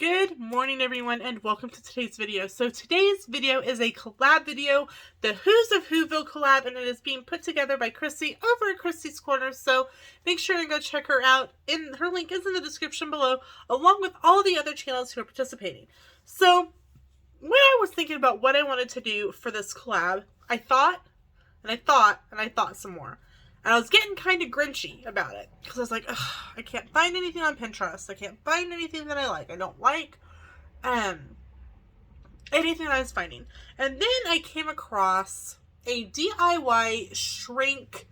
Good morning everyone and welcome to today's video. So today's video is a collab video, the Who's of WhoVille collab, and it is being put together by Christy over at Christy's Corner. So make sure to go check her out. Her link is in the description below, along with all the other channels who are participating. So when I was thinking about what I wanted to do for this collab, I thought some more. And I was getting kind of grinchy about it. Because I was like, ugh, I can't find anything on Pinterest. I can't find anything that I like. I don't like anything that I was finding. And then I came across a DIY shrink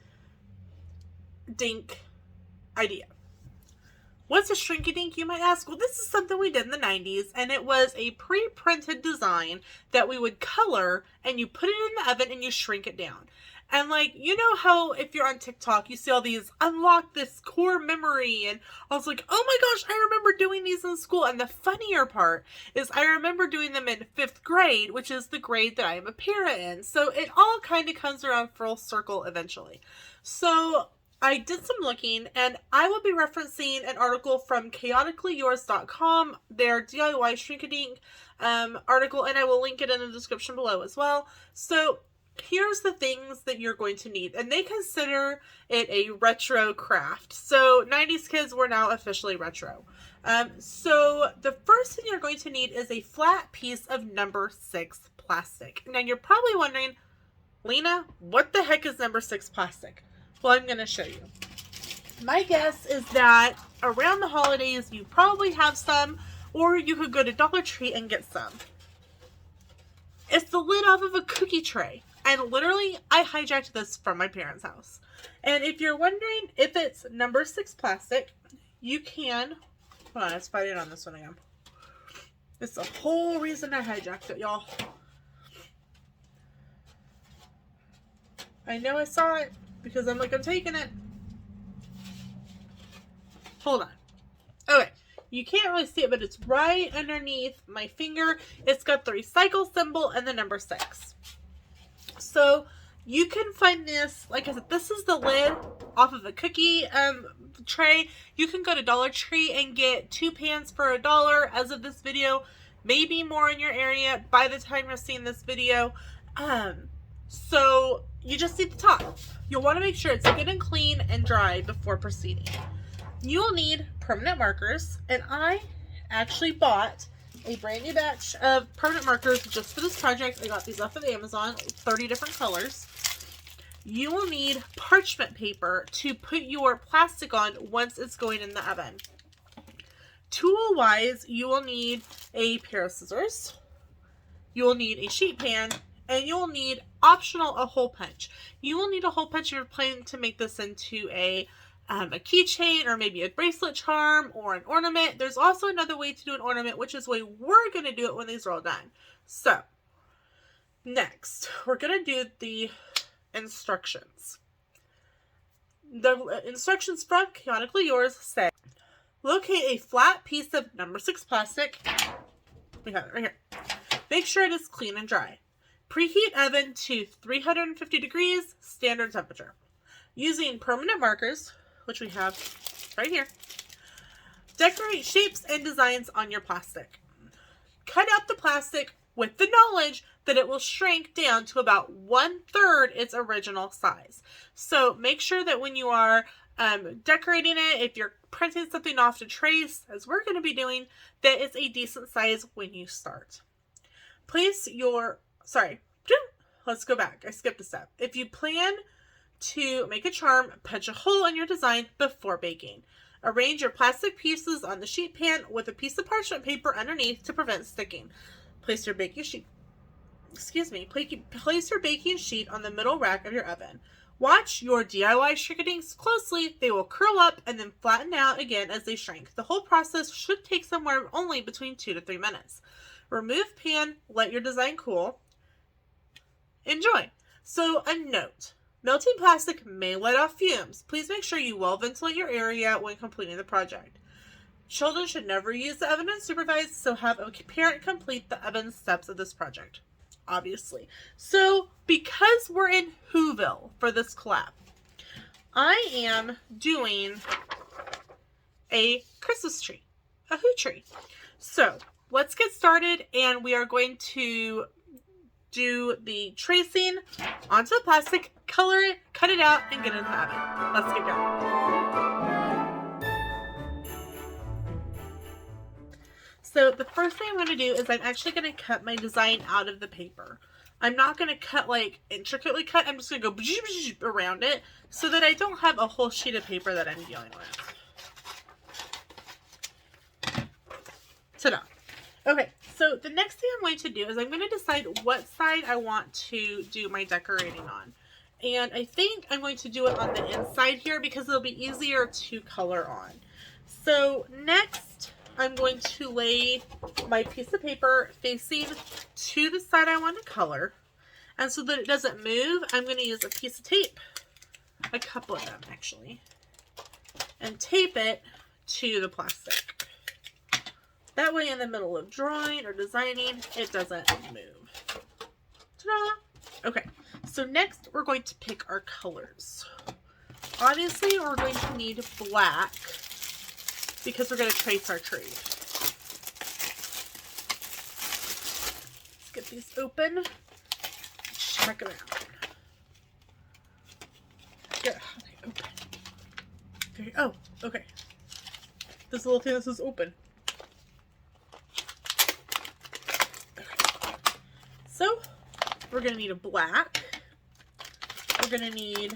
dink idea. What's a shrinky dink, you might ask? Well, this is something we did in the 90s, and it was a pre-printed design that we would color, and you put it in the oven and you shrink it down. And like, you know how if you're on TikTok, you see all these unlock this core memory, and I was like, oh my gosh, I remember doing these in school. And the funnier part is I remember doing them in 5th grade, which is the grade that I am a para in. So it all kind of comes around full circle eventually. So I did some looking, and I will be referencing an article from chaoticallyyours.com, their DIY Shrinkadink article, and I will link it in the description below as well. So here's the things that you're going to need, and they consider it a retro craft. So 90s kids were now officially retro. So the first thing you're going to need is a flat piece of number 6 plastic. Now you're probably wondering, Lena, what the heck is number 6 plastic? Well, I'm going to show you. My guess is that around the holidays you probably have some, or you could go to Dollar Tree and get some. It's the lid off of a cookie tray. And literally, I hijacked this from my parents' house. And if you're wondering if it's number 6 plastic, you can... Hold on, let's fight it on this one again. It's the whole reason I hijacked it, y'all. I know I saw it, because I'm like, I'm taking it. Hold on. Okay. You can't really see it, but it's right underneath my finger. It's got the recycle symbol and the number 6. So you can find this, like I said, this is the lid off of a cookie tray. You can go to Dollar Tree and get 2 pans for $1 as of this video, maybe more in your area by the time you're seeing this video. So you just need the top. You'll want to make sure it's good and clean and dry before proceeding. You will need permanent markers, and I actually bought a brand new batch of permanent markers just for this project. I got these off of Amazon, 30 different colors. You will need parchment paper to put your plastic on once it's going in the oven. Tool-wise, you will need a pair of scissors. You will need a sheet pan, and you will need, optional, a hole punch. You will need a hole punch if you're planning to make this into a keychain or maybe a bracelet charm or an ornament. There's also another way to do an ornament, which is the way we're going to do it when these are all done. So, next, we're going to do the instructions. The instructions from Chaotically Yours say, locate a flat piece of number 6 plastic. We have it right here. Make sure it is clean and dry. Preheat oven to 350 degrees, standard temperature. Using permanent markers, which we have right here, decorate shapes and designs on your plastic. Cut out the plastic with the knowledge that it will shrink down to about 1/3 its original size. So make sure that when you are decorating it, if you're printing something off to trace, as we're going to be doing, that it's a decent size when you start. Place your, let's go back. I skipped a step. If you plan to make a charm, punch a hole in your design before baking. Arrange your plastic pieces on the sheet pan with a piece of parchment paper underneath to prevent sticking. Place your baking sheet, place your baking sheet on the middle rack of your oven. Watch your DIY Shrinkadinks closely. They will curl up and then flatten out again as they shrink. The whole process should take somewhere only between 2 to 3 minutes. Remove pan, let your design cool. Enjoy. So a note. Melting plastic may let off fumes. Please make sure you well ventilate your area when completing the project. Children should never use the oven unsupervised, so have a parent complete the oven steps of this project, obviously. So, because we're in WhoVille for this collab, I am doing a Christmas tree, a Who tree. So let's get started, and we are going to do the tracing onto the plastic, color it, cut it out, and get it in the oven. Let's get going. So the first thing I'm going to do is I'm actually going to cut my design out of the paper. I'm not going to cut like intricately cut. I'm just going to go around it so that I don't have a whole sheet of paper that I'm dealing with. Ta-da. Okay, so the next thing I'm going to do is I'm going to decide what side I want to do my decorating on. And I think I'm going to do it on the inside here because it'll be easier to color on. So next, I'm going to lay my piece of paper facing to the side I want to color. And so that it doesn't move, I'm going to use a piece of tape, a couple of them actually, and tape it to the plastic. That way in the middle of drawing or designing, it doesn't move. Ta-da! Okay, so next we're going to pick our colors. Obviously, we're going to need black because we're going to trace our tree. Let's get these open. Check them out. Get how they open. Okay. Oh, okay. This little thing that says open. So, we're going to need a black, we're going to need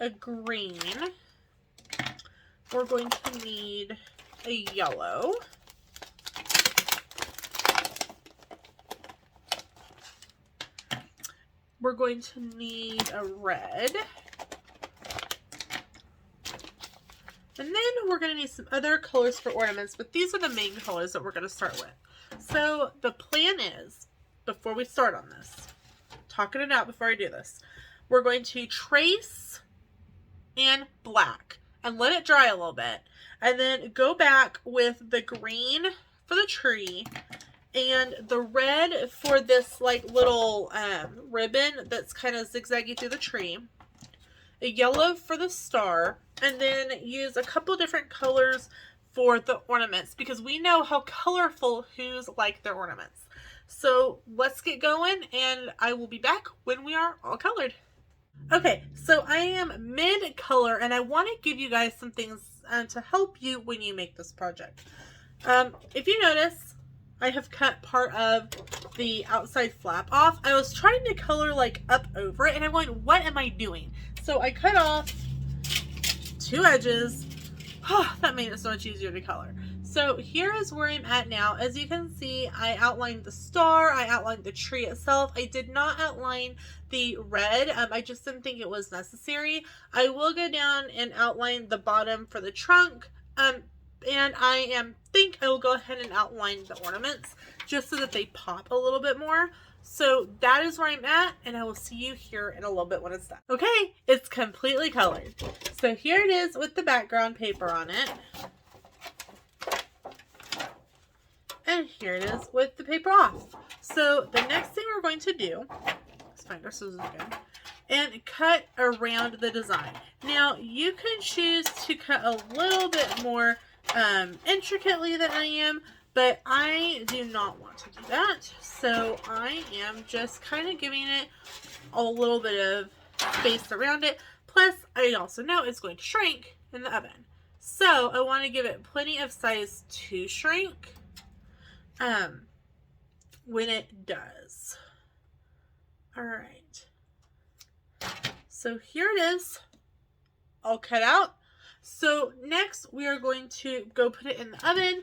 a green, we're going to need a yellow, we're going to need a red, and then we're going to need some other colors for ornaments, but these are the main colors that we're going to start with. So, the plan is, before we start on this, talking it out before I do this, we're going to trace in black and let it dry a little bit, and then go back with the green for the tree and the red for this like little ribbon that's kind of zigzaggy through the tree, a yellow for the star, and then use a couple different colors for the ornaments because we know how colorful who's like their ornaments. So let's get going, and I will be back when we are all colored. Okay, so I am mid-color, and I want to give you guys some things to help you when you make this project. If you notice, I have cut part of the outside flap off. I was trying to color like up over it, and I'm going, what am I doing? So I cut off 2 edges. Oh, that made it so much easier to color. So here is where I'm at now. As you can see, I outlined the star, I outlined the tree itself. I did not outline the red. I just didn't think it was necessary. I will go down and outline the bottom for the trunk. And I think I will go ahead and outline the ornaments just so that they pop a little bit more. So that is where I'm at, and I will see you here in a little bit when it's done. Okay, it's completely colored. So here it is with the background paper on it. And here it is with the paper off. So the next thing we're going to do, let's find our scissors again, and cut around the design. Now you can choose to cut a little bit more intricately than I am, but I do not want to do that. So I am just kind of giving it a little bit of space around it. Plus, I also know it's going to shrink in the oven. So I want to give it plenty of size to shrink when it does. All right. So here it is, all cut out. So next we are going to go put it in the oven,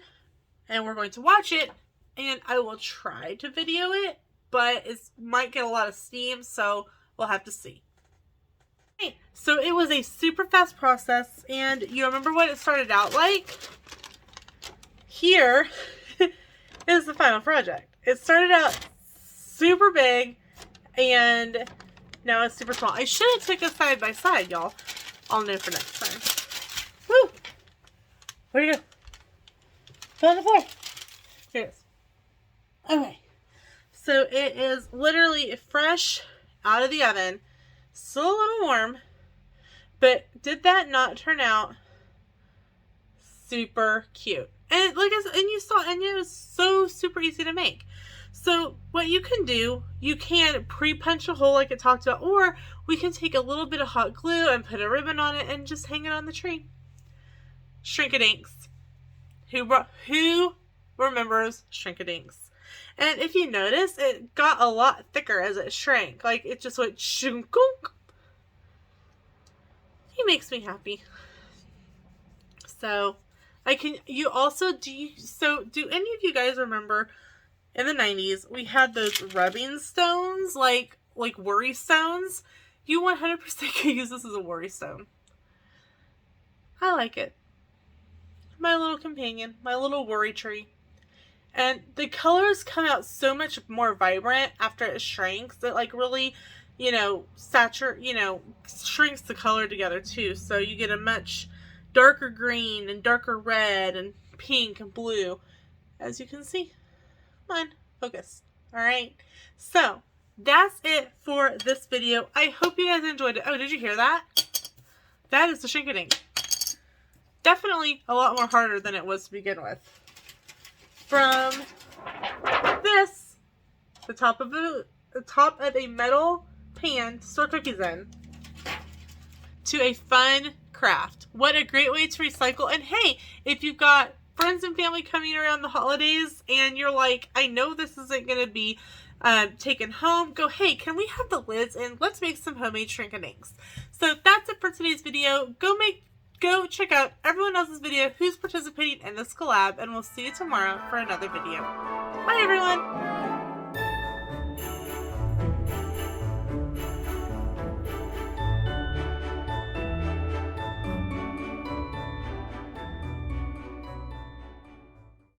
and we're going to watch it, and I will try to video it, but it might get a lot of steam, so we'll have to see. Okay, so it was a super fast process, and you remember what it started out like? Here is the final project. It started out super big, and now it's super small. I should have took a side by side, y'all. I'll know for next time. Woo! Where'd you go? Fell on the floor. Here it is. Okay. So it is literally fresh out of the oven. Still a little warm. But did that not turn out super cute? And like I said, and you saw, and it was so super easy to make. So what you can do, you can pre-punch a hole like it talked about, or we can take a little bit of hot glue and put a ribbon on it and just hang it on the tree. Shrinky Dinks. Who remembers Shrinky Dinks? And if you notice, it got a lot thicker as it shrank. Like it just went shunk. He makes me happy. So you also do any of you guys remember in the 90s we had those rubbing stones, like worry stones? You 100% can use this as a worry stone. I like it. My little companion, my little worry tree. And the colors come out so much more vibrant after it shrinks. It like really, shrinks the color together too. So you get a much darker green and darker red and pink and blue. As you can see. Come on, focus. Alright. So, that's it for this video. I hope you guys enjoyed it. Oh, did you hear that? That is the Shrinky Dink. Definitely a lot more harder than it was to begin with. From this, the top of a metal pan to store cookies in, to a fun craft. What a great way to recycle. And hey, if you've got friends and family coming around the holidays and you're like, I know this isn't going to be taken home, go, hey, can we have the lids and let's make some homemade Shrinky Dinks. So that's it for today's video. Go check out everyone else's video who's participating in this collab, and we'll see you tomorrow for another video. Bye everyone!